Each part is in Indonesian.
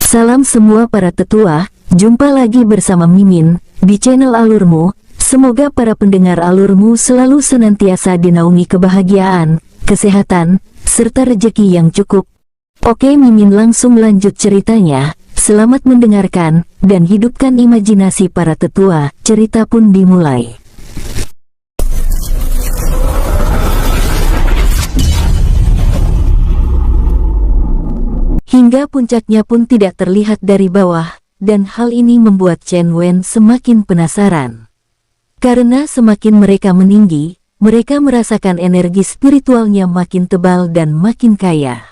Salam semua para tetua, jumpa lagi bersama Mimin di channel Alurmu. Semoga para pendengar Alurmu selalu senantiasa dinaungi kebahagiaan, kesehatan, serta rezeki yang cukup. Oke, Mimin langsung lanjut ceritanya. Selamat mendengarkan dan hidupkan imajinasi para tetua. Cerita pun dimulai. Hingga puncaknya pun tidak terlihat dari bawah, dan hal ini membuat Chen Wen semakin penasaran. Karena semakin mereka meninggi, mereka merasakan energi spiritualnya makin tebal dan makin kaya.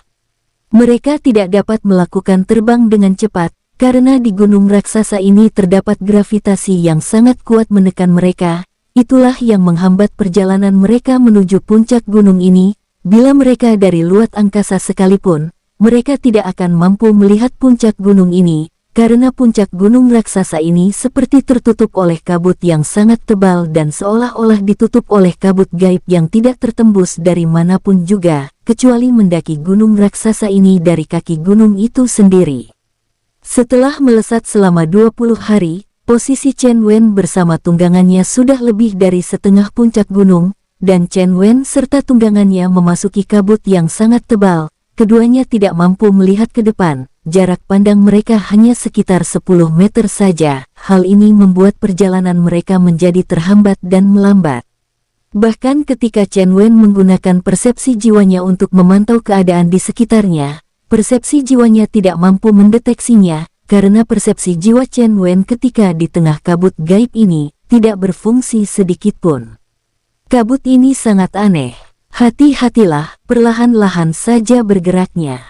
Mereka tidak dapat melakukan terbang dengan cepat, karena di gunung raksasa ini terdapat gravitasi yang sangat kuat menekan mereka. Itulah yang menghambat perjalanan mereka menuju puncak gunung ini. Bila mereka dari luar angkasa sekalipun, mereka tidak akan mampu melihat puncak gunung ini, karena puncak gunung raksasa ini seperti tertutup oleh kabut yang sangat tebal dan seolah-olah ditutup oleh kabut gaib yang tidak tertembus dari manapun juga, kecuali mendaki gunung raksasa ini dari kaki gunung itu sendiri. Setelah melesat selama 20 hari, posisi Chen Wen bersama tunggangannya sudah lebih dari setengah puncak gunung, dan Chen Wen serta tunggangannya memasuki kabut yang sangat tebal. Keduanya tidak mampu melihat ke depan, jarak pandang mereka hanya sekitar 10 meter saja. Hal ini membuat perjalanan mereka menjadi terhambat dan melambat. Bahkan ketika Chen Wen menggunakan persepsi jiwanya untuk memantau keadaan di sekitarnya, persepsi jiwanya tidak mampu mendeteksinya, karena persepsi jiwa Chen Wen ketika di tengah kabut gaib ini tidak berfungsi sedikitpun. Kabut ini sangat aneh. Hati-hatilah, perlahan-lahan saja bergeraknya.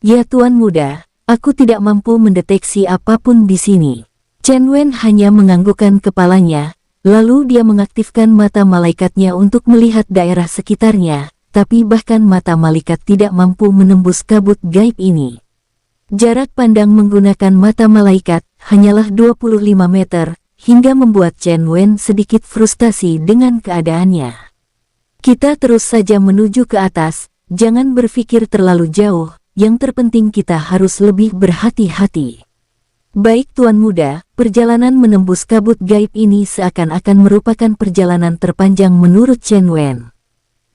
Ya Tuan Muda, aku tidak mampu mendeteksi apapun di sini. Chen Wen hanya menganggukkan kepalanya, lalu dia mengaktifkan mata malaikatnya untuk melihat daerah sekitarnya, tapi bahkan mata malaikat tidak mampu menembus kabut gaib ini. Jarak pandang menggunakan mata malaikat hanyalah 25 meter, hingga membuat Chen Wen sedikit frustasi dengan keadaannya. Kita terus saja menuju ke atas, jangan berpikir terlalu jauh, yang terpenting kita harus lebih berhati-hati. Baik Tuan Muda, perjalanan menembus kabut gaib ini seakan-akan merupakan perjalanan terpanjang menurut Chen Wen.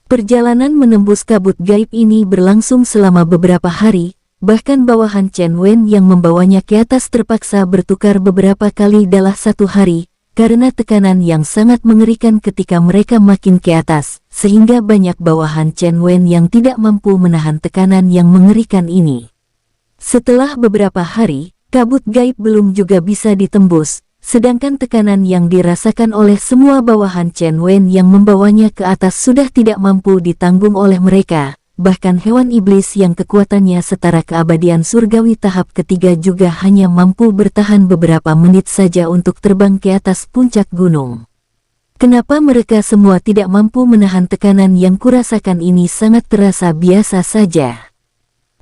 Perjalanan menembus kabut gaib ini berlangsung selama beberapa hari, bahkan bawahan Chen Wen yang membawanya ke atas terpaksa bertukar beberapa kali dalam satu hari, karena tekanan yang sangat mengerikan ketika mereka makin ke atas, sehingga banyak bawahan Chen Wen yang tidak mampu menahan tekanan yang mengerikan ini. Setelah beberapa hari, kabut gaib belum juga bisa ditembus, sedangkan tekanan yang dirasakan oleh semua bawahan Chen Wen yang membawanya ke atas sudah tidak mampu ditanggung oleh mereka. Bahkan hewan iblis yang kekuatannya setara keabadian surgawi tahap ketiga juga hanya mampu bertahan beberapa menit saja untuk terbang ke atas puncak gunung. Kenapa mereka semua tidak mampu menahan tekanan yang kurasakan ini sangat terasa biasa saja.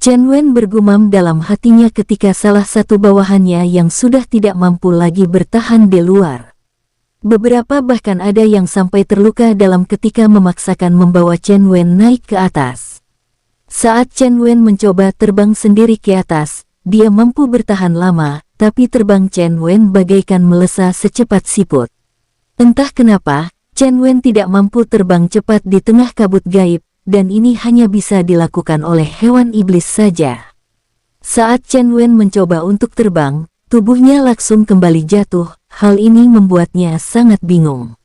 Chen Wen bergumam dalam hatinya ketika salah satu bawahannya yang sudah tidak mampu lagi bertahan di luar. Beberapa bahkan ada yang sampai terluka dalam ketika memaksakan membawa Chen Wen naik ke atas. Saat Chen Wen mencoba terbang sendiri ke atas, dia mampu bertahan lama, tapi terbang Chen Wen bagaikan melesat secepat siput. Entah kenapa, Chen Wen tidak mampu terbang cepat di tengah kabut gaib, dan ini hanya bisa dilakukan oleh hewan iblis saja. Saat Chen Wen mencoba untuk terbang, tubuhnya langsung kembali jatuh. Hal ini membuatnya sangat bingung.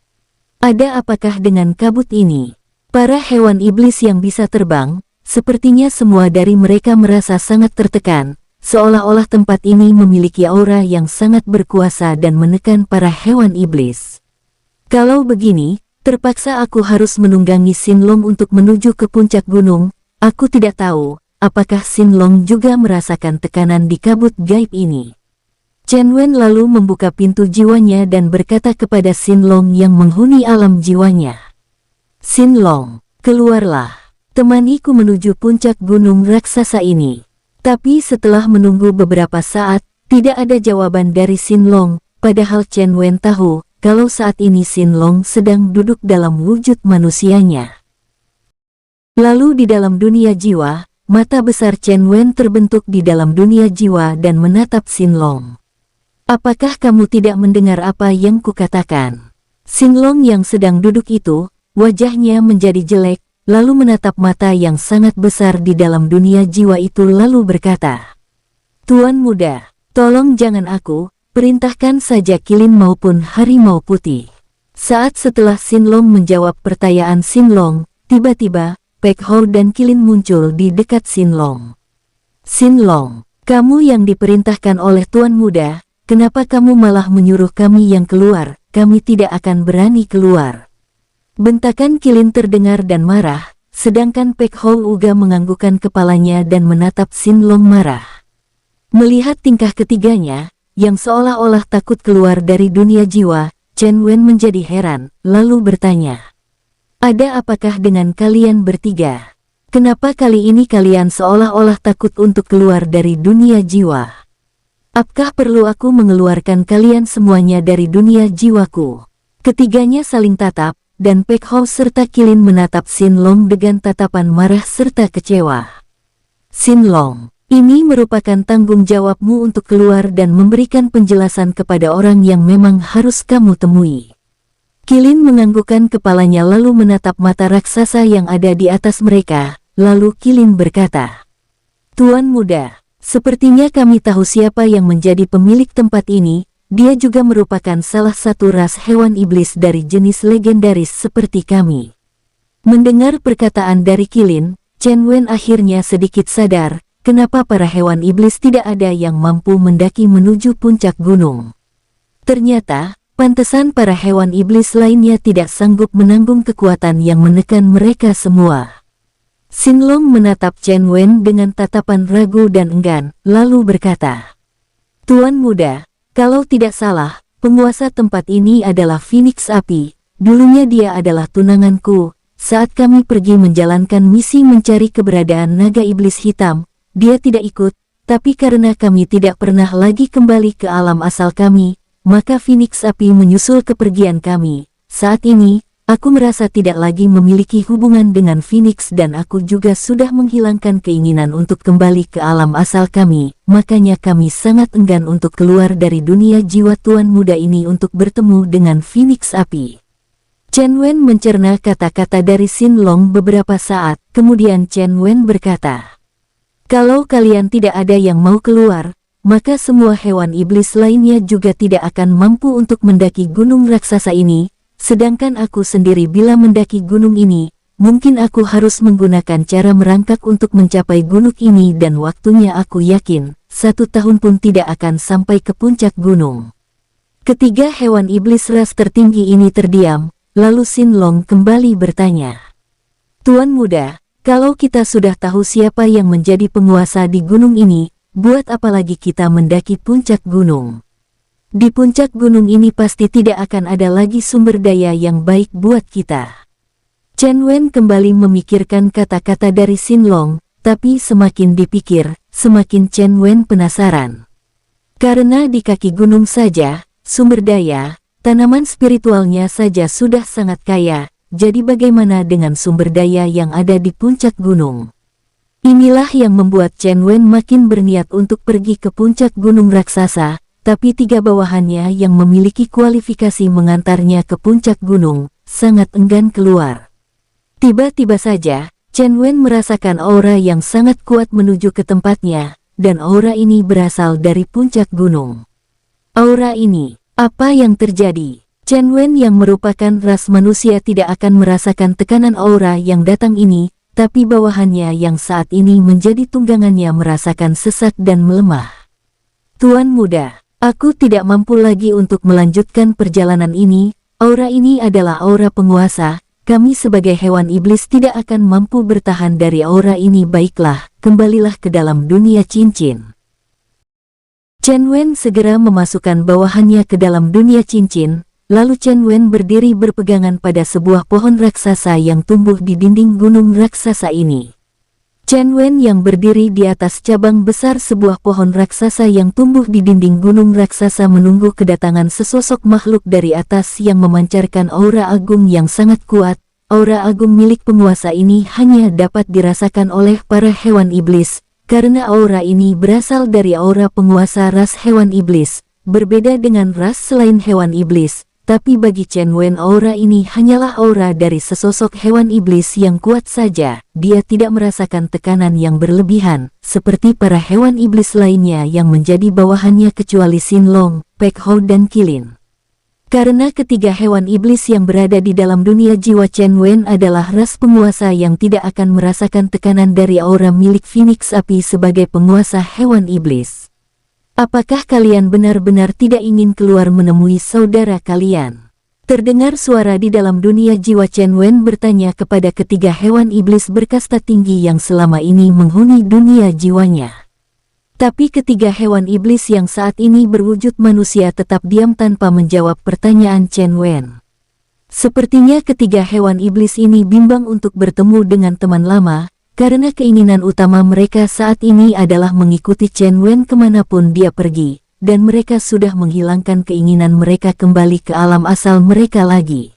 Ada apakah dengan kabut ini? Para hewan iblis yang bisa terbang, sepertinya semua dari mereka merasa sangat tertekan, seolah-olah tempat ini memiliki aura yang sangat berkuasa dan menekan para hewan iblis. Kalau begini, terpaksa aku harus menunggangi Xinlong untuk menuju ke puncak gunung. Aku tidak tahu, apakah Xinlong juga merasakan tekanan di kabut gaib ini. Chen Wen lalu membuka pintu jiwanya dan berkata kepada Xinlong yang menghuni alam jiwanya. Xinlong, keluarlah. Temaniku menuju puncak gunung raksasa ini. Tapi setelah menunggu beberapa saat, tidak ada jawaban dari Xinlong, padahal Chen Wen tahu, kalau saat ini Xinlong sedang duduk dalam wujud manusianya. Lalu di dalam dunia jiwa, mata besar Chen Wen terbentuk di dalam dunia jiwa dan menatap Xinlong. Apakah kamu tidak mendengar apa yang kukatakan? Xinlong yang sedang duduk itu, wajahnya menjadi jelek, lalu menatap mata yang sangat besar di dalam dunia jiwa itu lalu berkata, Tuan muda, tolong jangan aku, perintahkan saja Kilin maupun harimau putih. Saat setelah Xinlong menjawab pertanyaan Xinlong, tiba-tiba, Pek Hou dan Kilin muncul di dekat Xinlong. Xinlong, kamu yang diperintahkan oleh Tuan Muda, kenapa kamu malah menyuruh kami yang keluar? Kami tidak akan berani keluar. Bentakan Kilin terdengar dan marah, sedangkan Pek Hou juga menganggukkan kepalanya dan menatap Xinlong marah. Melihat tingkah ketiganya, yang seolah-olah takut keluar dari dunia jiwa, Chen Wen menjadi heran, lalu bertanya, ada apakah dengan kalian bertiga? Kenapa kali ini kalian seolah-olah takut untuk keluar dari dunia jiwa? Apakah perlu aku mengeluarkan kalian semuanya dari dunia jiwaku? Ketiganya saling tatap, dan Pek Hou serta Kilin menatap Xinlong dengan tatapan marah serta kecewa. Xinlong, ini merupakan tanggung jawabmu untuk keluar dan memberikan penjelasan kepada orang yang memang harus kamu temui. Kilin menganggukkan kepalanya lalu menatap mata raksasa yang ada di atas mereka, lalu Kilin berkata, Tuan muda, sepertinya kami tahu siapa yang menjadi pemilik tempat ini, dia juga merupakan salah satu ras hewan iblis dari jenis legendaris seperti kami. Mendengar perkataan dari Kilin, Chen Wen akhirnya sedikit sadar, kenapa para hewan iblis tidak ada yang mampu mendaki menuju puncak gunung. Ternyata, pantesan para hewan iblis lainnya tidak sanggup menanggung kekuatan yang menekan mereka semua. Xinlong menatap Chen Wen dengan tatapan ragu dan enggan, lalu berkata, Tuan muda, kalau tidak salah, penguasa tempat ini adalah Phoenix Api. Dulunya dia adalah tunanganku. Saat kami pergi menjalankan misi mencari keberadaan naga iblis hitam, dia tidak ikut, tapi karena kami tidak pernah lagi kembali ke alam asal kami, maka Phoenix Api menyusul kepergian kami. Saat ini, aku merasa tidak lagi memiliki hubungan dengan Phoenix dan aku juga sudah menghilangkan keinginan untuk kembali ke alam asal kami, makanya kami sangat enggan untuk keluar dari dunia jiwa tuan muda ini untuk bertemu dengan Phoenix Api. Chen Wen mencerna kata-kata dari Xinlong beberapa saat, kemudian Chen Wen berkata, kalau kalian tidak ada yang mau keluar, maka semua hewan iblis lainnya juga tidak akan mampu untuk mendaki gunung raksasa ini, sedangkan aku sendiri bila mendaki gunung ini, mungkin aku harus menggunakan cara merangkak untuk mencapai gunung ini dan waktunya aku yakin, 1 tahun pun tidak akan sampai ke puncak gunung. Ketiga hewan iblis ras tertinggi ini terdiam, lalu Xinlong kembali bertanya, Tuan muda, kalau kita sudah tahu siapa yang menjadi penguasa di gunung ini, buat apa lagi kita mendaki puncak gunung? Di puncak gunung ini pasti tidak akan ada lagi sumber daya yang baik buat kita. Chen Wen kembali memikirkan kata-kata dari Xinlong, tapi semakin dipikir, semakin Chen Wen penasaran. Karena di kaki gunung saja, sumber daya, tanaman spiritualnya saja sudah sangat kaya, jadi bagaimana dengan sumber daya yang ada di puncak gunung? Inilah yang membuat Chen Wen makin berniat untuk pergi ke puncak gunung raksasa, tapi 3 bawahannya yang memiliki kualifikasi mengantarnya ke puncak gunung, sangat enggan keluar. Tiba-tiba saja, Chen Wen merasakan aura yang sangat kuat menuju ke tempatnya, dan aura ini berasal dari puncak gunung. Aura ini, apa yang terjadi? Chen Wen yang merupakan ras manusia tidak akan merasakan tekanan aura yang datang ini, tapi bawahannya yang saat ini menjadi tunggangannya merasakan sesak dan melemah. Tuan muda, aku tidak mampu lagi untuk melanjutkan perjalanan ini, aura ini adalah aura penguasa, kami sebagai hewan iblis tidak akan mampu bertahan dari aura ini. Baiklah, kembalilah ke dalam dunia cincin. Chen Wen segera memasukkan bawahannya ke dalam dunia cincin. Lalu Chen Wen berdiri berpegangan pada sebuah pohon raksasa yang tumbuh di dinding gunung raksasa ini. Chen Wen yang berdiri di atas cabang besar sebuah pohon raksasa yang tumbuh di dinding gunung raksasa menunggu kedatangan sesosok makhluk dari atas yang memancarkan aura agung yang sangat kuat, aura agung milik penguasa ini hanya dapat dirasakan oleh para hewan iblis, karena aura ini berasal dari aura penguasa ras hewan iblis, berbeda dengan ras selain hewan iblis. Tapi bagi Chen Wen aura ini hanyalah aura dari sesosok hewan iblis yang kuat saja. Dia tidak merasakan tekanan yang berlebihan, seperti para hewan iblis lainnya yang menjadi bawahannya kecuali Xin Long, Pek Hou dan Qilin. Karena ketiga hewan iblis yang berada di dalam dunia jiwa Chen Wen adalah ras penguasa yang tidak akan merasakan tekanan dari aura milik Phoenix Api sebagai penguasa hewan iblis. Apakah kalian benar-benar tidak ingin keluar menemui saudara kalian? Terdengar suara di dalam dunia jiwa Chen Wen bertanya kepada ketiga hewan iblis berkasta tinggi yang selama ini menghuni dunia jiwanya. Tapi ketiga hewan iblis yang saat ini berwujud manusia tetap diam tanpa menjawab pertanyaan Chen Wen. Sepertinya ketiga hewan iblis ini bimbang untuk bertemu dengan teman lama, karena keinginan utama mereka saat ini adalah mengikuti Chen Wen kemanapun dia pergi, dan mereka sudah menghilangkan keinginan mereka kembali ke alam asal mereka lagi.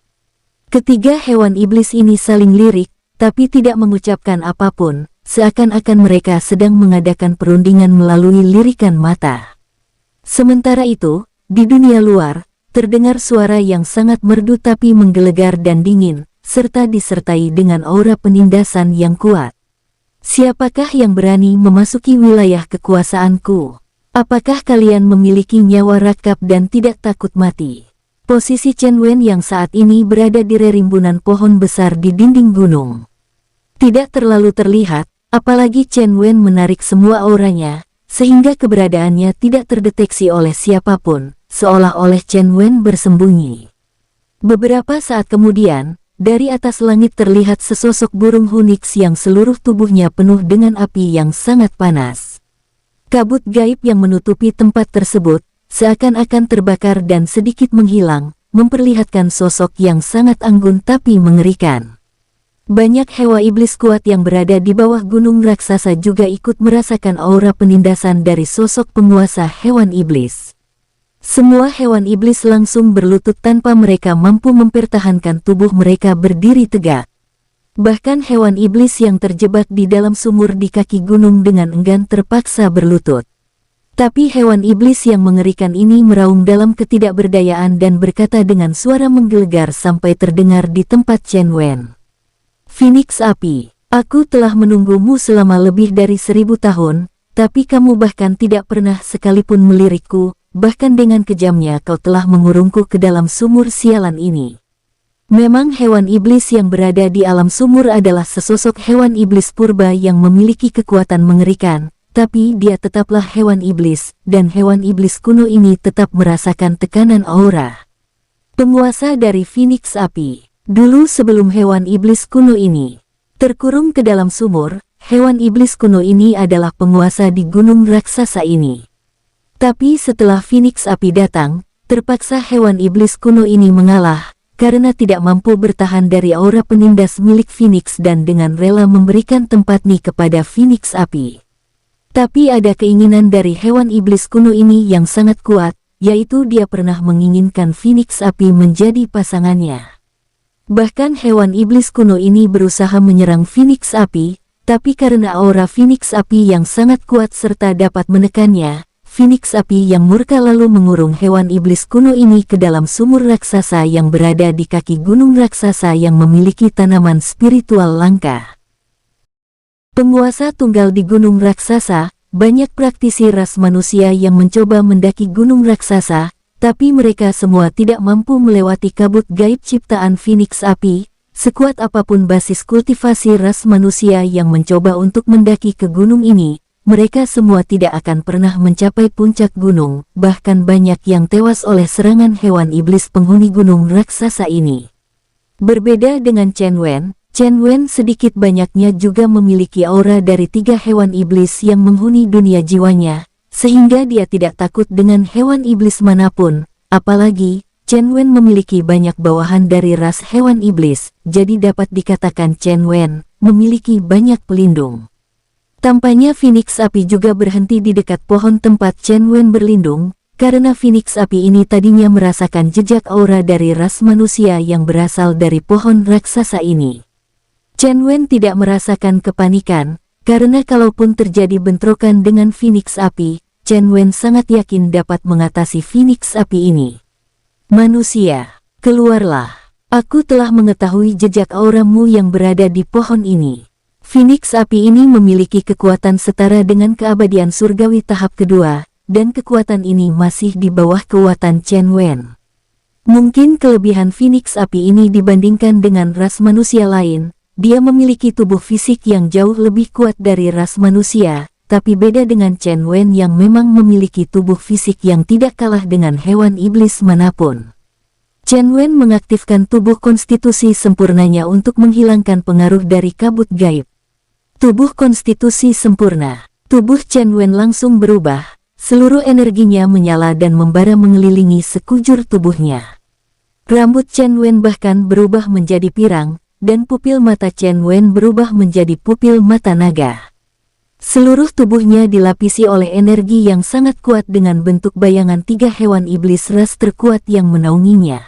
Ketiga hewan iblis ini saling lirik, tapi tidak mengucapkan apapun, seakan-akan mereka sedang mengadakan perundingan melalui lirikan mata. Sementara itu, di dunia luar, terdengar suara yang sangat merdu tapi menggelegar dan dingin, serta disertai dengan aura penindasan yang kuat. Siapakah yang berani memasuki wilayah kekuasaanku? Apakah kalian memiliki nyawa rakap dan tidak takut mati? Posisi Chen Wen yang saat ini berada di rerimbunan pohon besar di dinding gunung. Tidak terlalu terlihat, apalagi Chen Wen menarik semua auranya, sehingga keberadaannya tidak terdeteksi oleh siapapun, seolah-olah Chen Wen bersembunyi. Beberapa saat kemudian, dari atas langit terlihat sesosok burung Hunix yang seluruh tubuhnya penuh dengan api yang sangat panas. Kabut gaib yang menutupi tempat tersebut, seakan-akan terbakar dan sedikit menghilang, memperlihatkan sosok yang sangat anggun tapi mengerikan. Banyak hewan iblis kuat yang berada di bawah gunung raksasa juga ikut merasakan aura penindasan dari sosok penguasa hewan iblis. Semua hewan iblis langsung berlutut tanpa mereka mampu mempertahankan tubuh mereka berdiri tegak. Bahkan hewan iblis yang terjebak di dalam sumur di kaki gunung dengan enggan terpaksa berlutut. Tapi hewan iblis yang mengerikan ini meraung dalam ketidakberdayaan dan berkata dengan suara menggelegar sampai terdengar di tempat Chen Wen. Phoenix Api, aku telah menunggumu selama lebih dari 1000 tahun, tapi kamu bahkan tidak pernah sekalipun melirikku. Bahkan dengan kejamnya kau telah mengurungku ke dalam sumur sialan ini. Memang hewan iblis yang berada di alam sumur adalah sesosok hewan iblis purba yang memiliki kekuatan mengerikan, tapi dia tetaplah hewan iblis, dan hewan iblis kuno ini tetap merasakan tekanan aura. Penguasa dari Phoenix Api, dulu sebelum hewan iblis kuno ini terkurung ke dalam sumur, hewan iblis kuno ini adalah penguasa di gunung raksasa ini. Tapi setelah Phoenix Api datang, terpaksa hewan iblis kuno ini mengalah, karena tidak mampu bertahan dari aura penindas milik Phoenix dan dengan rela memberikan tempat nih kepada Phoenix Api. Tapi ada keinginan dari hewan iblis kuno ini yang sangat kuat, yaitu dia pernah menginginkan Phoenix Api menjadi pasangannya. Bahkan hewan iblis kuno ini berusaha menyerang Phoenix Api, tapi karena aura Phoenix Api yang sangat kuat serta dapat menekannya, Phoenix Api yang murka lalu mengurung hewan iblis kuno ini ke dalam sumur raksasa yang berada di kaki gunung raksasa yang memiliki tanaman spiritual langka. Penguasa tunggal di gunung raksasa, banyak praktisi ras manusia yang mencoba mendaki gunung raksasa, tapi mereka semua tidak mampu melewati kabut gaib ciptaan Phoenix Api. Sekuat apapun basis kultivasi ras manusia yang mencoba untuk mendaki ke gunung ini, mereka semua tidak akan pernah mencapai puncak gunung, bahkan banyak yang tewas oleh serangan hewan iblis penghuni gunung raksasa ini. Berbeda dengan Chen Wen sedikit banyaknya juga memiliki aura dari 3 hewan iblis yang menghuni dunia jiwanya, sehingga dia tidak takut dengan hewan iblis manapun, apalagi Chen Wen memiliki banyak bawahan dari ras hewan iblis, jadi dapat dikatakan Chen Wen memiliki banyak pelindung. Tampaknya Phoenix Api juga berhenti di dekat pohon tempat Chen Wen berlindung, karena Phoenix api ini tadinya merasakan jejak aura dari ras manusia yang berasal dari pohon raksasa ini. Chen Wen tidak merasakan kepanikan, karena kalaupun terjadi bentrokan dengan Phoenix api, Chen Wen sangat yakin dapat mengatasi Phoenix api ini. Manusia, keluarlah. Aku telah mengetahui jejak auramu yang berada di pohon ini. Phoenix api ini memiliki kekuatan setara dengan keabadian surgawi tahap kedua, dan kekuatan ini masih di bawah kekuatan Chen Wen. Mungkin kelebihan Phoenix api ini dibandingkan dengan ras manusia lain, dia memiliki tubuh fisik yang jauh lebih kuat dari ras manusia, tapi beda dengan Chen Wen yang memang memiliki tubuh fisik yang tidak kalah dengan hewan iblis manapun. Chen Wen mengaktifkan tubuh konstitusi sempurnanya untuk menghilangkan pengaruh dari kabut gaib. Tubuh konstitusi sempurna. Tubuh Chen Wen langsung berubah, seluruh energinya menyala dan membara mengelilingi sekujur tubuhnya. Rambut Chen Wen bahkan berubah menjadi pirang, dan pupil mata Chen Wen berubah menjadi pupil mata naga. Seluruh tubuhnya dilapisi oleh energi yang sangat kuat dengan bentuk bayangan 3 hewan iblis ras terkuat yang menaunginya.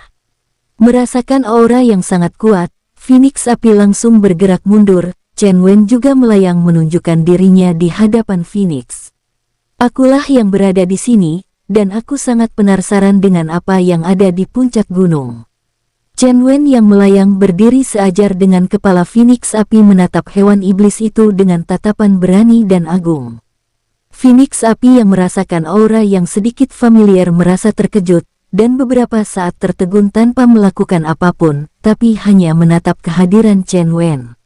Merasakan aura yang sangat kuat, Phoenix api langsung bergerak mundur. Chen Wen juga melayang menunjukkan dirinya di hadapan Phoenix. Akulah yang berada di sini, dan aku sangat penasaran dengan apa yang ada di puncak gunung. Chen Wen yang melayang berdiri seajar dengan kepala Phoenix api menatap hewan iblis itu dengan tatapan berani dan agung. Phoenix api yang merasakan aura yang sedikit familiar merasa terkejut, dan beberapa saat tertegun tanpa melakukan apapun, tapi hanya menatap kehadiran Chen Wen.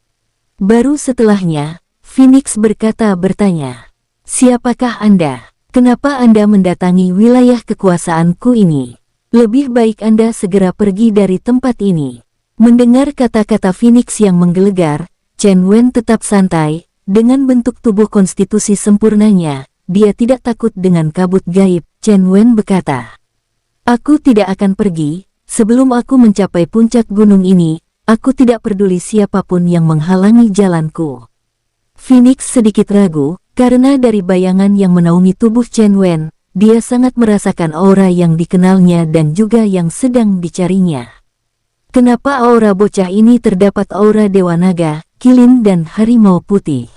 Baru setelahnya, Phoenix bertanya, "Siapakah Anda? Kenapa Anda mendatangi wilayah kekuasaanku ini? Lebih baik Anda segera pergi dari tempat ini." Mendengar kata-kata Phoenix yang menggelegar, Chen Wen tetap santai. Dengan bentuk tubuh konstitusi sempurnanya, dia tidak takut dengan kabut gaib. Chen Wen berkata, "Aku tidak akan pergi, sebelum aku mencapai puncak gunung ini, aku tidak peduli siapapun yang menghalangi jalanku." Phoenix sedikit ragu, karena dari bayangan yang menaungi tubuh Chen Wen, dia sangat merasakan aura yang dikenalnya dan juga yang sedang dicarinya. Kenapa aura bocah ini terdapat aura Dewa Naga, Kilin dan Harimau Putih?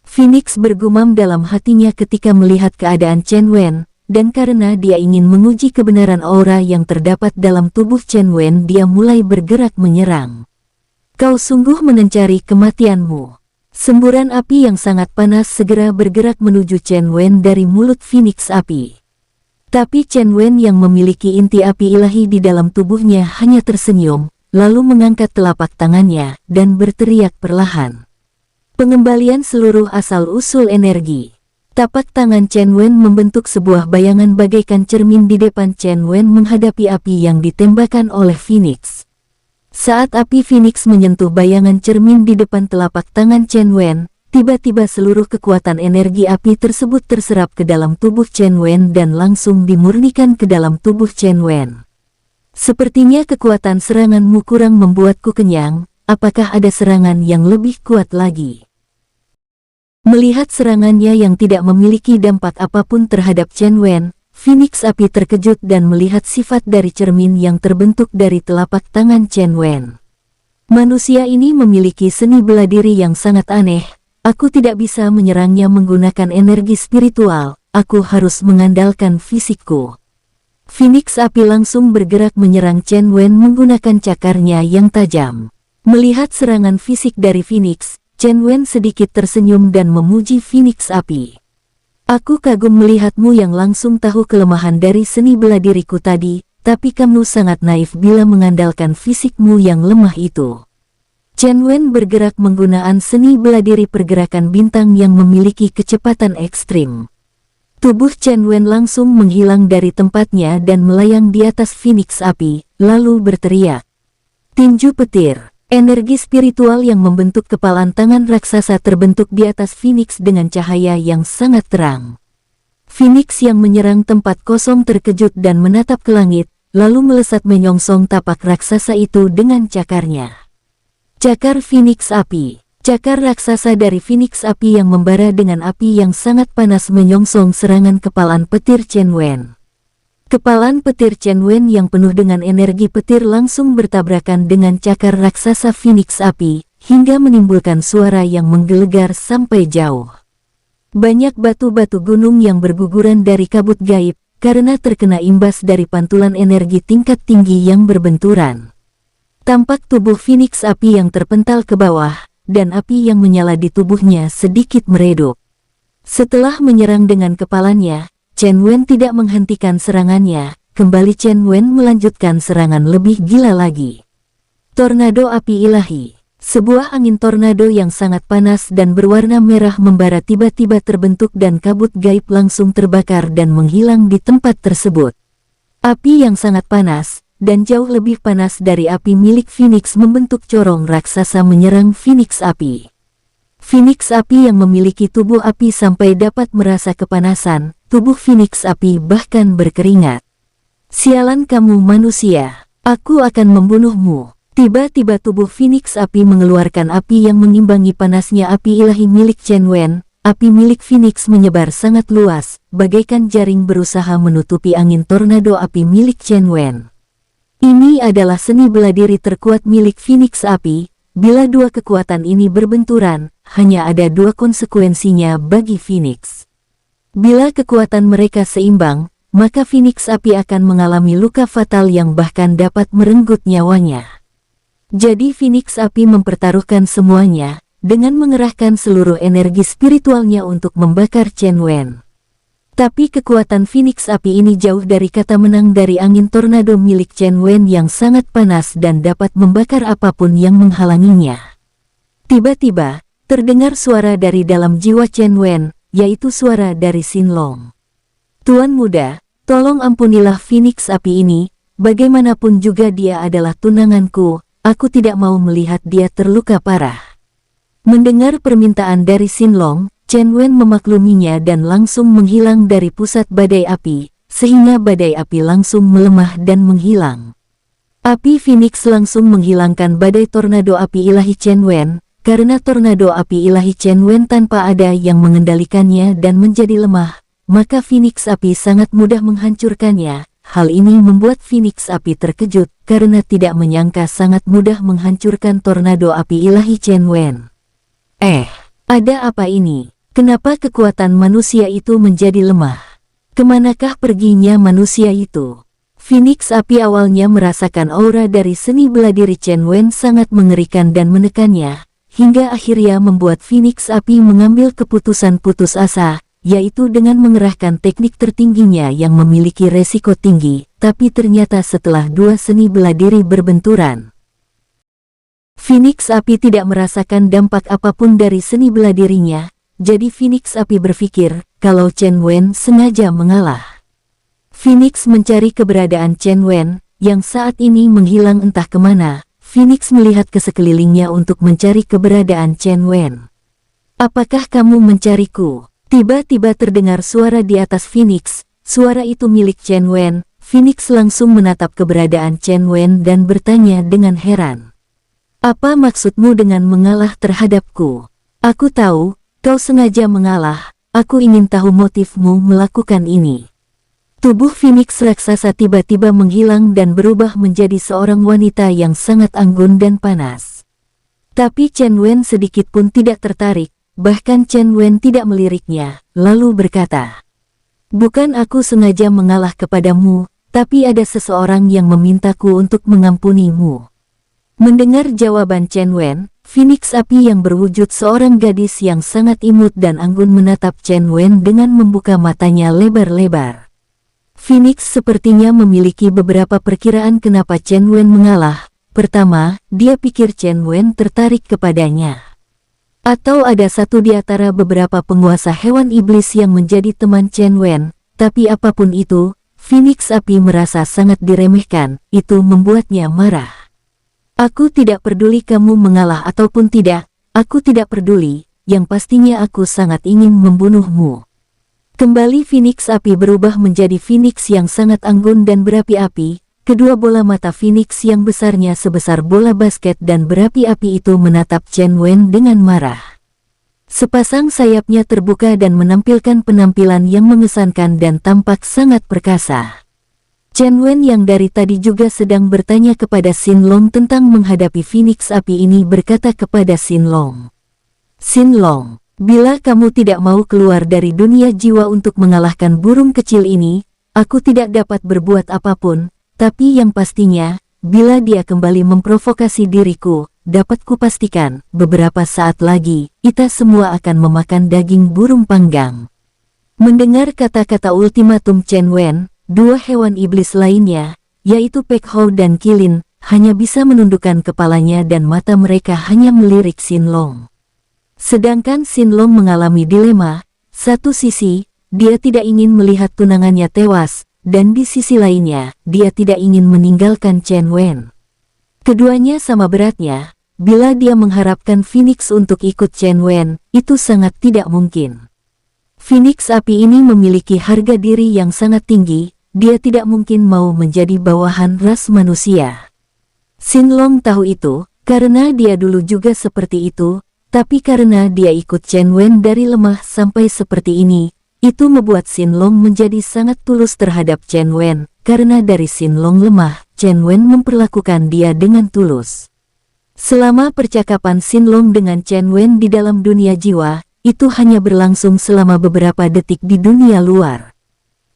Phoenix bergumam dalam hatinya ketika melihat keadaan Chen Wen, dan karena dia ingin menguji kebenaran aura yang terdapat dalam tubuh Chen Wen, dia mulai bergerak menyerang. "Kau sungguh mencari kematianmu." Semburan api yang sangat panas segera bergerak menuju Chen Wen dari mulut Phoenix api. Tapi Chen Wen yang memiliki inti api ilahi di dalam tubuhnya hanya tersenyum, lalu mengangkat telapak tangannya dan berteriak perlahan. Pengembalian seluruh asal-usul energi. Tapak tangan Chen Wen membentuk sebuah bayangan bagaikan cermin di depan Chen Wen menghadapi api yang ditembakkan oleh Phoenix. Saat api Phoenix menyentuh bayangan cermin di depan telapak tangan Chen Wen, tiba-tiba seluruh kekuatan energi api tersebut terserap ke dalam tubuh Chen Wen dan langsung dimurnikan ke dalam tubuh Chen Wen. "Sepertinya kekuatan seranganmu kurang membuatku kenyang, apakah ada serangan yang lebih kuat lagi?" Melihat serangannya yang tidak memiliki dampak apapun terhadap Chen Wen, Phoenix api terkejut dan melihat sifat dari cermin yang terbentuk dari telapak tangan Chen Wen. "Manusia ini memiliki seni bela diri yang sangat aneh. Aku tidak bisa menyerangnya menggunakan energi spiritual, aku harus mengandalkan fisikku." Phoenix api langsung bergerak menyerang Chen Wen menggunakan cakarnya yang tajam. Melihat serangan fisik dari Phoenix, Chen Wen sedikit tersenyum dan memuji Phoenix api. "Aku kagum melihatmu yang langsung tahu kelemahan dari seni bela diriku tadi, tapi kamu sangat naif bila mengandalkan fisikmu yang lemah itu." Chen Wen bergerak menggunakan seni bela diri pergerakan bintang yang memiliki kecepatan ekstrim. Tubuh Chen Wen langsung menghilang dari tempatnya dan melayang di atas Phoenix api, lalu berteriak, "Tinju petir!" Energi spiritual yang membentuk kepalan tangan raksasa terbentuk di atas Phoenix dengan cahaya yang sangat terang. Phoenix yang menyerang tempat kosong terkejut dan menatap ke langit, lalu melesat menyongsong tapak raksasa itu dengan cakarnya. Cakar Phoenix api. Cakar raksasa dari Phoenix api yang membara dengan api yang sangat panas menyongsong serangan kepalan petir Chen Wen. Kepalan petir Chen Wen yang penuh dengan energi petir langsung bertabrakan dengan cakar raksasa Phoenix api, hingga menimbulkan suara yang menggelegar sampai jauh. Banyak batu-batu gunung yang berguguran dari kabut gaib, karena terkena imbas dari pantulan energi tingkat tinggi yang berbenturan. Tampak tubuh Phoenix api yang terpental ke bawah, dan api yang menyala di tubuhnya sedikit meredup. Setelah menyerang dengan kepalanya, Chen Wen tidak menghentikan serangannya, kembali Chen Wen melanjutkan serangan lebih gila lagi. Tornado api ilahi. Sebuah angin tornado yang sangat panas dan berwarna merah membara tiba-tiba terbentuk dan kabut gaib langsung terbakar dan menghilang di tempat tersebut. Api yang sangat panas, dan jauh lebih panas dari api milik Phoenix membentuk corong raksasa menyerang Phoenix api. Phoenix api yang memiliki tubuh api sampai dapat merasa kepanasan, tubuh Phoenix api bahkan berkeringat. Sialan kamu manusia, aku akan membunuhmu. Tiba-tiba tubuh Phoenix api mengeluarkan api yang mengimbangi panasnya api ilahi milik Chen Wen. Api milik Phoenix menyebar sangat luas, bagaikan jaring berusaha menutupi angin tornado api milik Chen Wen. Ini adalah seni bela diri terkuat milik Phoenix api. Bila dua kekuatan ini berbenturan, hanya ada dua konsekuensinya bagi Phoenix. Bila kekuatan mereka seimbang, maka Phoenix api akan mengalami luka fatal yang bahkan dapat merenggut nyawanya. Jadi Phoenix api mempertaruhkan semuanya, dengan mengerahkan seluruh energi spiritualnya untuk membakar Chen Wen. Tapi kekuatan Phoenix api ini jauh dari kata menang dari angin tornado milik Chen Wen yang sangat panas dan dapat membakar apapun yang menghalanginya. Tiba-tiba, terdengar suara dari dalam jiwa Chen Wen, yaitu suara dari Xin Long. Tuan muda, tolong ampunilah Phoenix api ini, bagaimanapun juga dia adalah tunanganku, aku tidak mau melihat dia terluka parah. Mendengar permintaan dari Xin Long, Chen Wen memakluminya dan langsung menghilang dari pusat badai api, sehingga badai api langsung melemah dan menghilang. Api Phoenix langsung menghilangkan badai tornado api ilahi Chen Wen, karena tornado api ilahi Chen Wen tanpa ada yang mengendalikannya dan menjadi lemah, maka Phoenix api sangat mudah menghancurkannya. Hal ini membuat Phoenix api terkejut, karena tidak menyangka sangat mudah menghancurkan tornado api ilahi Chen Wen. Ada apa ini? Kenapa kekuatan manusia itu menjadi lemah? Kemanakah perginya manusia itu? Phoenix api awalnya merasakan aura dari seni bela diri Chen Wen sangat mengerikan dan menekannya, hingga akhirnya membuat Phoenix api mengambil keputusan putus asa, yaitu dengan mengerahkan teknik tertingginya yang memiliki resiko tinggi, tapi ternyata setelah dua seni bela diri berbenturan, Phoenix api tidak merasakan dampak apapun dari seni bela dirinya. Jadi Phoenix api berpikir, kalau Chen Wen sengaja mengalah. Phoenix mencari keberadaan Chen Wen, yang saat ini menghilang entah kemana. Phoenix melihat ke sekelilingnya untuk mencari keberadaan Chen Wen. Apakah kamu mencariku? Tiba-tiba terdengar suara di atas Phoenix, suara itu milik Chen Wen. Phoenix langsung menatap keberadaan Chen Wen dan bertanya dengan heran. Apa maksudmu dengan mengalah terhadapku? Aku tahu, kau sengaja mengalah, aku ingin tahu motifmu melakukan ini. Tubuh Phoenix raksasa tiba-tiba menghilang dan berubah menjadi seorang wanita yang sangat anggun dan panas. Tapi Chen Wen sedikit pun tidak tertarik, bahkan Chen Wen tidak meliriknya, lalu berkata, "Bukan aku sengaja mengalah kepadamu, tapi ada seseorang yang memintaku untuk mengampunimu." Mendengar jawaban Chen Wen, Phoenix api yang berwujud seorang gadis yang sangat imut dan anggun menatap Chen Wen dengan membuka matanya lebar-lebar. Phoenix sepertinya memiliki beberapa perkiraan kenapa Chen Wen mengalah. Pertama, dia pikir Chen Wen tertarik kepadanya. Atau ada satu di antara beberapa penguasa hewan iblis yang menjadi teman Chen Wen, tapi apapun itu, Phoenix api merasa sangat diremehkan, itu membuatnya marah. Aku tidak peduli kamu mengalah ataupun tidak, aku tidak peduli, yang pastinya aku sangat ingin membunuhmu. Kembali Phoenix api berubah menjadi Phoenix yang sangat anggun dan berapi-api, kedua bola mata Phoenix yang besarnya sebesar bola basket dan berapi-api itu menatap Chen Wen dengan marah. Sepasang sayapnya terbuka dan menampilkan penampilan yang mengesankan dan tampak sangat perkasa. Chen Wen yang dari tadi juga sedang bertanya kepada Xin Long tentang menghadapi Phoenix Api ini berkata kepada Xin Long. Xin Long, bila kamu tidak mau keluar dari dunia jiwa untuk mengalahkan burung kecil ini, aku tidak dapat berbuat apapun, tapi yang pastinya, bila dia kembali memprovokasi diriku, dapat kupastikan, beberapa saat lagi, kita semua akan memakan daging burung panggang. Mendengar kata-kata ultimatum Chen Wen, dua hewan iblis lainnya, yaitu Pek Hou dan Qilin, hanya bisa menundukkan kepalanya dan mata mereka hanya melirik Xin Long. Sedangkan Xin Long mengalami dilema, satu sisi, dia tidak ingin melihat tunangannya tewas, dan di sisi lainnya, dia tidak ingin meninggalkan Chen Wen. Keduanya sama beratnya, bila dia mengharapkan Phoenix untuk ikut Chen Wen, itu sangat tidak mungkin. Phoenix Api ini memiliki harga diri yang sangat tinggi, dia tidak mungkin mau menjadi bawahan ras manusia. Xin Long tahu itu, karena dia dulu juga seperti itu, tapi karena dia ikut Chen Wen dari lemah sampai seperti ini, itu membuat Xin Long menjadi sangat tulus terhadap Chen Wen, karena dari Xin Long lemah, Chen Wen memperlakukan dia dengan tulus. Selama percakapan Xin Long dengan Chen Wen di dalam dunia jiwa, itu hanya berlangsung selama beberapa detik di dunia luar.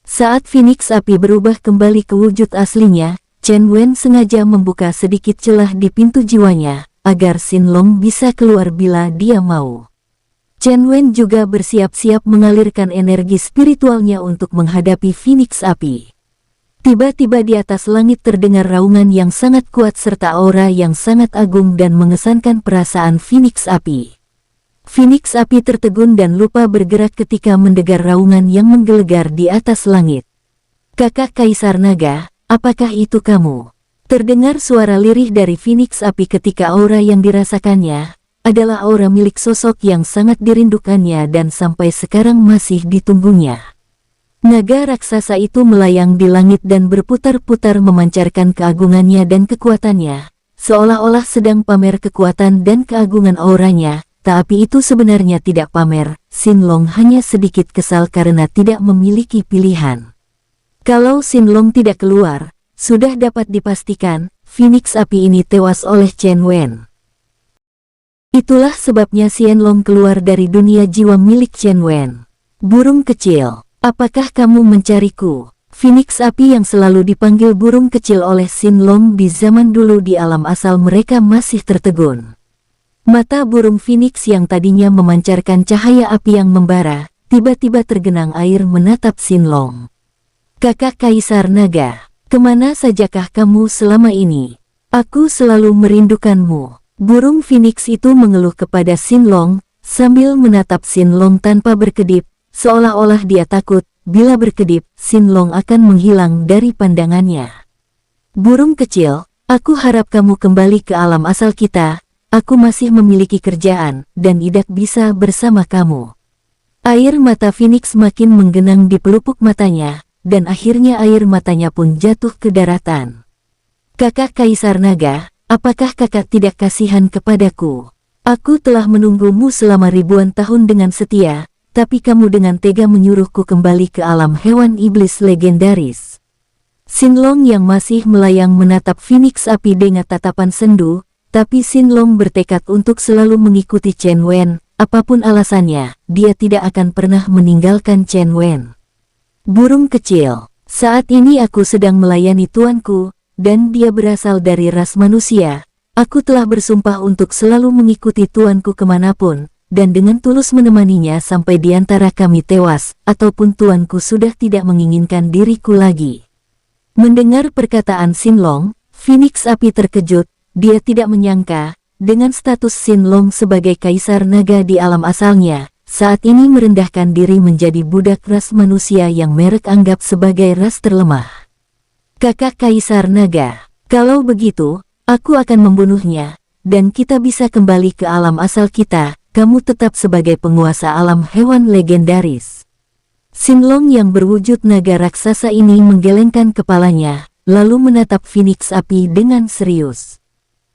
Saat Phoenix Api berubah kembali ke wujud aslinya, Chen Wen sengaja membuka sedikit celah di pintu jiwanya, agar Xin Long bisa keluar bila dia mau. Chen Wen juga bersiap-siap mengalirkan energi spiritualnya untuk menghadapi Phoenix Api. Tiba-tiba di atas langit terdengar raungan yang sangat kuat serta aura yang sangat agung dan mengesankan perasaan Phoenix Api. Phoenix Api tertegun dan lupa bergerak ketika mendengar raungan yang menggelegar di atas langit. Kakak Kaisar Naga, apakah itu kamu? Terdengar suara lirih dari Phoenix Api ketika aura yang dirasakannya adalah aura milik sosok yang sangat dirindukannya dan sampai sekarang masih ditunggunya. Naga raksasa itu melayang di langit dan berputar-putar memancarkan keagungannya dan kekuatannya, seolah-olah sedang pamer kekuatan dan keagungan auranya. Tapi itu sebenarnya tidak pamer, Xin Long hanya sedikit kesal karena tidak memiliki pilihan. Kalau Xin Long tidak keluar, sudah dapat dipastikan, Phoenix Api ini tewas oleh Chen Wen. Itulah sebabnya Xin Long keluar dari dunia jiwa milik Chen Wen. Burung kecil, apakah kamu mencariku? Phoenix Api yang selalu dipanggil burung kecil oleh Xin Long di zaman dulu di alam asal mereka masih tertegun. Mata burung Phoenix yang tadinya memancarkan cahaya api yang membara, tiba-tiba tergenang air menatap Xin Long. Kakak Kaisar Naga, kemana sajakah kamu selama ini? Aku selalu merindukanmu. Burung Phoenix itu mengeluh kepada Xin Long, sambil menatap Xin Long tanpa berkedip, seolah-olah dia takut, bila berkedip, Xin Long akan menghilang dari pandangannya. Burung kecil, aku harap kamu kembali ke alam asal kita. Aku masih memiliki kerjaan, dan tidak bisa bersama kamu. Air mata Phoenix makin menggenang di pelupuk matanya, dan akhirnya air matanya pun jatuh ke daratan. Kakak Kaisar Naga, apakah kakak tidak kasihan kepadaku? Aku telah menunggumu selama ribuan tahun dengan setia, tapi kamu dengan tega menyuruhku kembali ke alam hewan iblis legendaris. Xin Long yang masih melayang menatap Phoenix Api dengan tatapan sendu, tapi Xin Long bertekad untuk selalu mengikuti Chen Wen, apapun alasannya, dia tidak akan pernah meninggalkan Chen Wen. Burung kecil, saat ini aku sedang melayani tuanku, dan dia berasal dari ras manusia. Aku telah bersumpah untuk selalu mengikuti tuanku kemanapun, dan dengan tulus menemaninya sampai di antara kami tewas, ataupun tuanku sudah tidak menginginkan diriku lagi. Mendengar perkataan Xin Long, Phoenix Api terkejut. Dia tidak menyangka, dengan status Xin Long sebagai Kaisar Naga di alam asalnya, saat ini merendahkan diri menjadi budak ras manusia yang mereka anggap sebagai ras terlemah. Kakak Kaisar Naga, kalau begitu, aku akan membunuhnya, dan kita bisa kembali ke alam asal kita, kamu tetap sebagai penguasa alam hewan legendaris. Xin Long yang berwujud naga raksasa ini menggelengkan kepalanya, lalu menatap Phoenix Api dengan serius.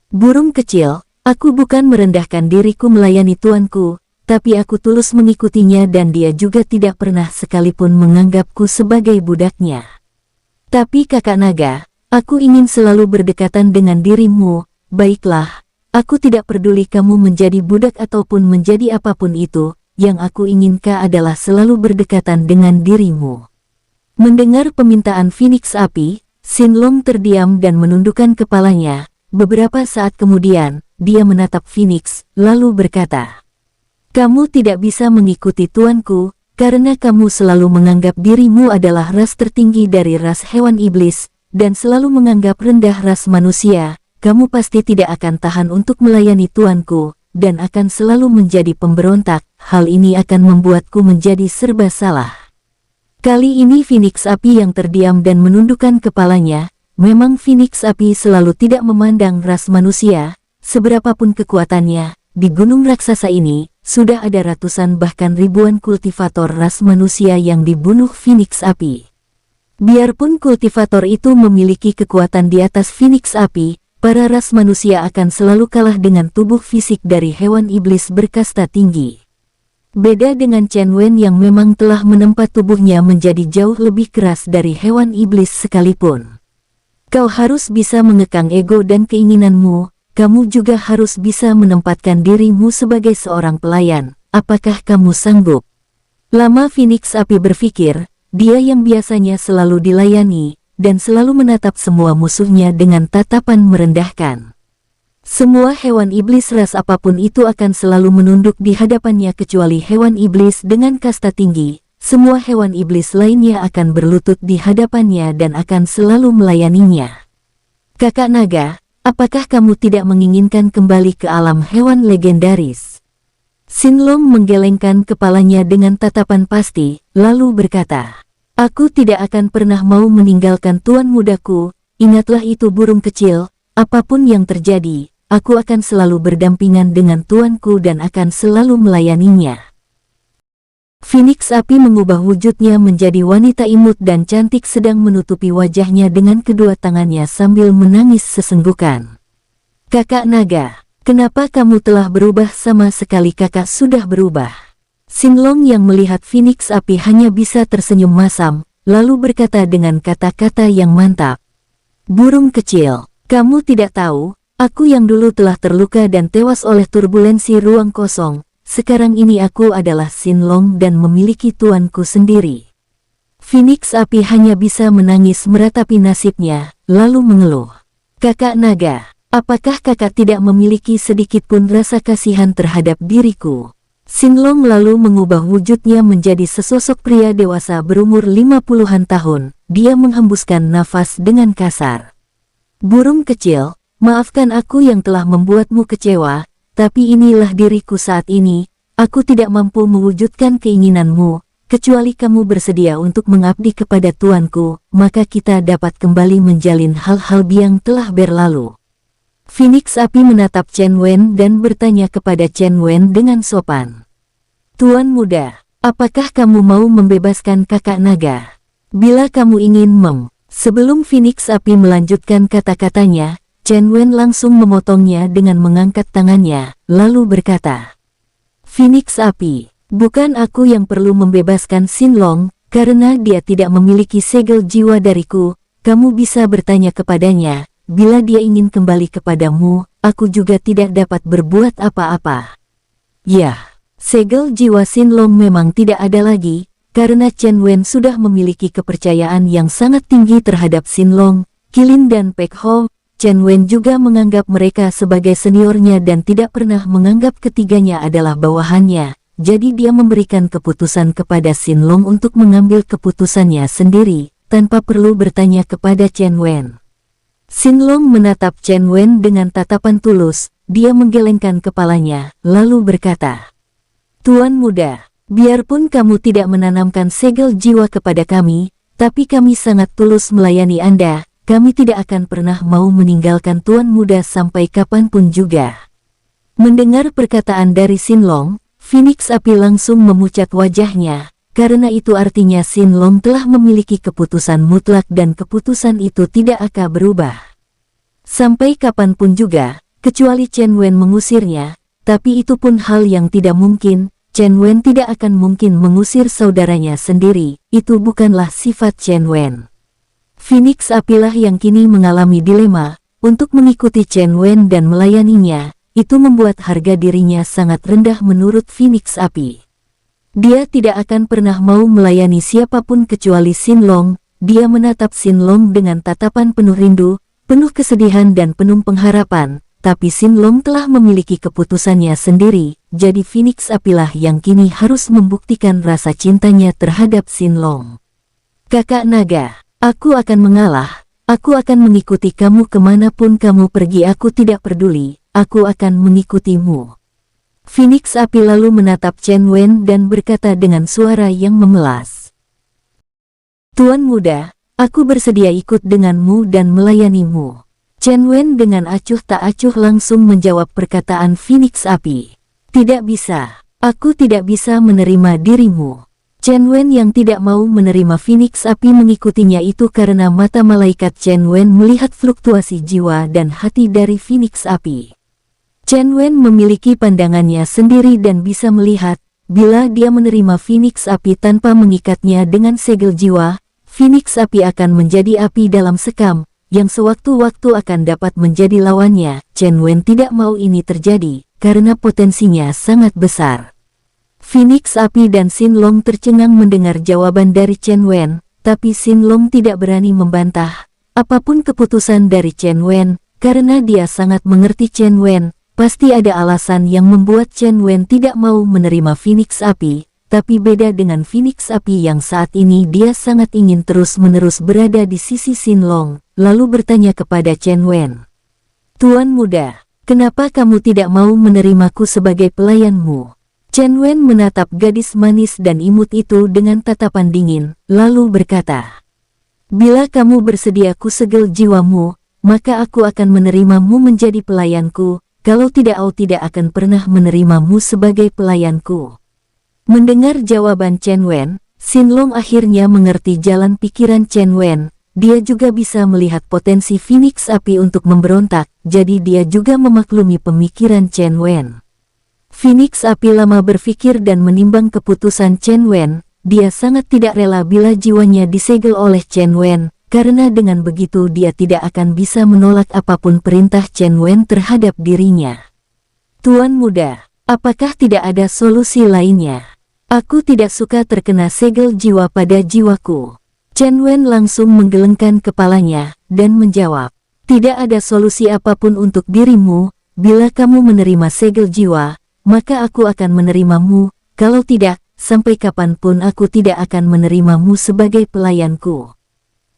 Burung kecil, aku bukan merendahkan diriku melayani tuanku, tapi aku tulus mengikutinya dan dia juga tidak pernah sekalipun menganggapku sebagai budaknya. Tapi kakak naga, aku ingin selalu berdekatan dengan dirimu. Baiklah, aku tidak peduli kamu menjadi budak ataupun menjadi apapun itu, yang aku inginkan adalah selalu berdekatan dengan dirimu. Mendengar permintaan Phoenix Api, Shinlong terdiam dan menundukkan kepalanya. Beberapa saat kemudian, dia menatap Phoenix, lalu berkata, "Kamu tidak bisa mengikuti tuanku, karena kamu selalu menganggap dirimu adalah ras tertinggi dari ras hewan iblis, dan selalu menganggap rendah ras manusia. Kamu pasti tidak akan tahan untuk melayani tuanku, dan akan selalu menjadi pemberontak. Hal ini akan membuatku menjadi serba salah." Kali ini Phoenix Api yang terdiam dan menundukkan kepalanya. Memang Phoenix Api selalu tidak memandang ras manusia, seberapapun kekuatannya. Di gunung raksasa ini, sudah ada ratusan bahkan ribuan kultivator ras manusia yang dibunuh Phoenix Api. Biarpun kultivator itu memiliki kekuatan di atas Phoenix Api, para ras manusia akan selalu kalah dengan tubuh fisik dari hewan iblis berkasta tinggi. Beda dengan Chen Wen yang memang telah menempa tubuhnya menjadi jauh lebih keras dari hewan iblis sekalipun. Kau harus bisa mengekang ego dan keinginanmu, kamu juga harus bisa menempatkan dirimu sebagai seorang pelayan. Apakah kamu sanggup? Lama Phoenix Api berpikir, dia yang biasanya selalu dilayani, dan selalu menatap semua musuhnya dengan tatapan merendahkan. Semua hewan iblis ras apapun itu akan selalu menunduk di hadapannya kecuali hewan iblis dengan kasta tinggi. Semua hewan iblis lainnya akan berlutut di hadapannya dan akan selalu melayaninya. Kakak naga, apakah kamu tidak menginginkan kembali ke alam hewan legendaris? Shinlong menggelengkan kepalanya dengan tatapan pasti, lalu berkata, "Aku tidak akan pernah mau meninggalkan tuan mudaku. Ingatlah itu burung kecil, apapun yang terjadi, aku akan selalu berdampingan dengan tuanku dan akan selalu melayaninya." Phoenix Api mengubah wujudnya menjadi wanita imut dan cantik sedang menutupi wajahnya dengan kedua tangannya sambil menangis sesenggukan. "Kakak naga, kenapa kamu telah berubah sama sekali? Kakak sudah berubah." Shinlong yang melihat Phoenix Api hanya bisa tersenyum masam, lalu berkata dengan kata-kata yang mantap. "Burung kecil, kamu tidak tahu, aku yang dulu telah terluka dan tewas oleh turbulensi ruang kosong. Sekarang ini aku adalah Shinlong dan memiliki tuanku sendiri." Phoenix Api hanya bisa menangis meratapi nasibnya, lalu mengeluh. "Kakak naga, apakah kakak tidak memiliki sedikit pun rasa kasihan terhadap diriku?" Shinlong lalu mengubah wujudnya menjadi sesosok pria dewasa berumur 50-an tahun. Dia menghembuskan nafas dengan kasar. "Burung kecil, maafkan aku yang telah membuatmu kecewa. Tapi inilah diriku saat ini, aku tidak mampu mewujudkan keinginanmu, kecuali kamu bersedia untuk mengabdi kepada tuanku, maka kita dapat kembali menjalin hal-hal yang telah berlalu." Phoenix Api menatap Chen Wen dan bertanya kepada Chen Wen dengan sopan. "Tuan muda, apakah kamu mau membebaskan kakak naga? Bila kamu ingin Sebelum Phoenix Api melanjutkan kata-katanya, Chen Wen langsung memotongnya dengan mengangkat tangannya, lalu berkata, "Phoenix Api, bukan aku yang perlu membebaskan Shinlong, karena dia tidak memiliki segel jiwa dariku. Kamu bisa bertanya kepadanya, bila dia ingin kembali kepadamu, aku juga tidak dapat berbuat apa-apa." Ya, segel jiwa Shinlong memang tidak ada lagi, karena Chen Wen sudah memiliki kepercayaan yang sangat tinggi terhadap Shinlong, Qilin dan Pek Ho. Chen Wen juga menganggap mereka sebagai seniornya dan tidak pernah menganggap ketiganya adalah bawahannya, jadi dia memberikan keputusan kepada Shinlong untuk mengambil keputusannya sendiri, tanpa perlu bertanya kepada Chen Wen. Shinlong menatap Chen Wen dengan tatapan tulus, dia menggelengkan kepalanya, lalu berkata, "Tuan muda, biarpun kamu tidak menanamkan segel jiwa kepada kami, tapi kami sangat tulus melayani Anda. Kami tidak akan pernah mau meninggalkan tuan muda sampai kapanpun juga." Mendengar perkataan dari Shinlong, Phoenix Api langsung memucat wajahnya, karena itu artinya Shinlong telah memiliki keputusan mutlak dan keputusan itu tidak akan berubah. Sampai kapanpun juga, kecuali Chen Wen mengusirnya, tapi itu pun hal yang tidak mungkin. Chen Wen tidak akan mungkin mengusir saudaranya sendiri, itu bukanlah sifat Chen Wen. Phoenix apilah yang kini mengalami dilema, untuk mengikuti Chen Wen dan melayaninya, itu membuat harga dirinya sangat rendah menurut Phoenix api. Dia tidak akan pernah mau melayani siapapun kecuali Xin Long. Dia menatap Xin Long dengan tatapan penuh rindu, penuh kesedihan dan penuh pengharapan, tapi Xin Long telah memiliki keputusannya sendiri, jadi Phoenix apilah yang kini harus membuktikan rasa cintanya terhadap Xin Long. Kakak naga, aku akan mengalah, aku akan mengikuti kamu kemanapun kamu pergi, aku tidak peduli, aku akan mengikutimu. Phoenix api lalu menatap Chen Wen dan berkata dengan suara yang memelas. Tuan muda, aku bersedia ikut denganmu dan melayanimu. Chen Wen dengan acuh tak acuh langsung menjawab perkataan Phoenix api. Tidak bisa, aku tidak bisa menerima dirimu. Chen Wen yang tidak mau menerima Phoenix api mengikutinya itu karena mata malaikat Chen Wen melihat fluktuasi jiwa dan hati dari Phoenix api. Chen Wen memiliki pandangannya sendiri dan bisa melihat, bila dia menerima Phoenix api tanpa mengikatnya dengan segel jiwa, Phoenix api akan menjadi api dalam sekam, yang sewaktu-waktu akan dapat menjadi lawannya. Chen Wen tidak mau ini terjadi, karena potensinya sangat besar. Phoenix api dan Xin Long tercengang mendengar jawaban dari Chen Wen, tapi Xin Long tidak berani membantah apapun keputusan dari Chen Wen, karena dia sangat mengerti Chen Wen. Pasti ada alasan yang membuat Chen Wen tidak mau menerima Phoenix api, tapi beda dengan Phoenix api yang saat ini dia sangat ingin terus-menerus berada di sisi Xin Long, lalu bertanya kepada Chen Wen. Tuan muda, kenapa kamu tidak mau menerimaku sebagai pelayanmu? Chen Wen menatap gadis manis dan imut itu dengan tatapan dingin, lalu berkata, bila kamu bersedia ku segel jiwamu, maka aku akan menerimamu menjadi pelayanku, kalau tidak aku tidak akan pernah menerimamu sebagai pelayanku. Mendengar jawaban Chen Wen, Xin Long akhirnya mengerti jalan pikiran Chen Wen, dia juga bisa melihat potensi Phoenix api untuk memberontak, jadi dia juga memaklumi pemikiran Chen Wen. Phoenix api lama berpikir dan menimbang keputusan Chen Wen, dia sangat tidak rela bila jiwanya disegel oleh Chen Wen, karena dengan begitu dia tidak akan bisa menolak apapun perintah Chen Wen terhadap dirinya. Tuan muda, apakah tidak ada solusi lainnya? Aku tidak suka terkena segel jiwa pada jiwaku. Chen Wen langsung menggelengkan kepalanya, dan menjawab, tidak ada solusi apapun untuk dirimu, bila kamu menerima segel jiwa, maka aku akan menerimamu, kalau tidak, sampai kapanpun aku tidak akan menerimamu sebagai pelayanku.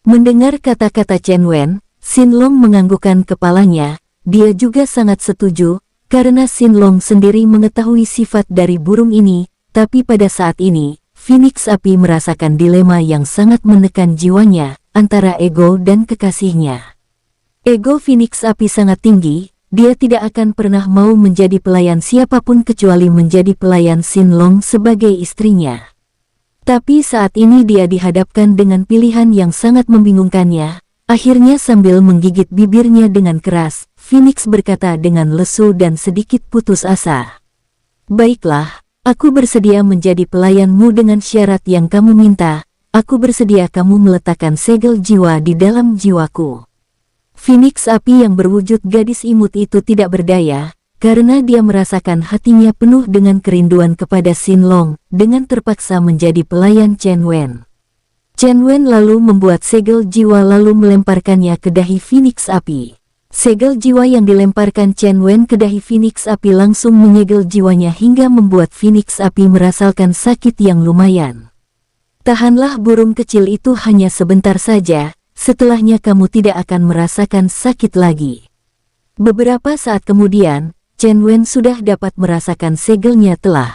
Mendengar kata-kata Chen Wen, Xin Long menganggukkan kepalanya, dia juga sangat setuju, karena Xin Long sendiri mengetahui sifat dari burung ini, tapi pada saat ini, Phoenix api merasakan dilema yang sangat menekan jiwanya, antara ego dan kekasihnya. Ego Phoenix api sangat tinggi, dia tidak akan pernah mau menjadi pelayan siapapun kecuali menjadi pelayan Xin Long sebagai istrinya. Tapi saat ini dia dihadapkan dengan pilihan yang sangat membingungkannya. Akhirnya sambil menggigit bibirnya dengan keras, Phoenix berkata dengan lesu dan sedikit putus asa. Baiklah, aku bersedia menjadi pelayanmu dengan syarat yang kamu minta. Aku bersedia kamu meletakkan segel jiwa di dalam jiwaku. Phoenix api yang berwujud gadis imut itu tidak berdaya, karena dia merasakan hatinya penuh dengan kerinduan kepada Xin Long, dengan terpaksa menjadi pelayan Chen Wen. Chen Wen lalu membuat segel jiwa lalu melemparkannya ke dahi Phoenix api. Segel jiwa yang dilemparkan Chen Wen ke dahi Phoenix api langsung menyegel jiwanya hingga membuat Phoenix api merasakan sakit yang lumayan. Tahanlah burung kecil itu hanya sebentar saja. Setelahnya kamu tidak akan merasakan sakit lagi. Beberapa saat kemudian, Chen Wen sudah dapat merasakan segelnya telah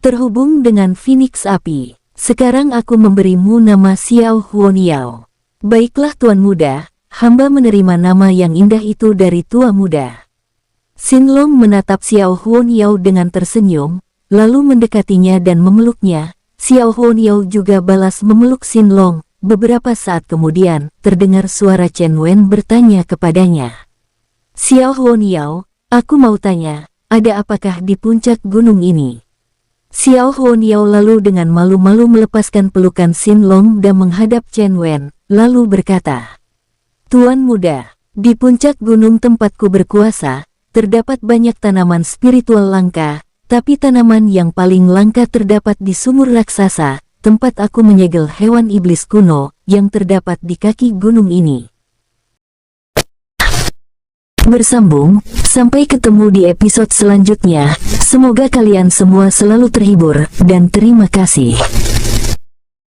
terhubung dengan Phoenix api. Sekarang aku memberimu nama Xiao Huan Yao. Baiklah tuan muda, hamba menerima nama yang indah itu dari tua muda. Xin Long menatap Xiao Huan Yao dengan tersenyum, lalu mendekatinya dan memeluknya. Xiao Huan Yao juga balas memeluk Xin Long. Beberapa saat kemudian, terdengar suara Chen Wen bertanya kepadanya. Xiao Huan Yao, aku mau tanya, ada apakah di puncak gunung ini? Xiao Huan Yao lalu dengan malu-malu melepaskan pelukan Xin Long dan menghadap Chen Wen, lalu berkata, "Tuan muda, di puncak gunung tempatku berkuasa, terdapat banyak tanaman spiritual langka, tapi tanaman yang paling langka terdapat di sumur raksasa, tempat aku menyegel hewan iblis kuno yang terdapat di kaki gunung ini." Bersambung, sampai ketemu di episode selanjutnya. Semoga kalian semua selalu terhibur, dan terima kasih.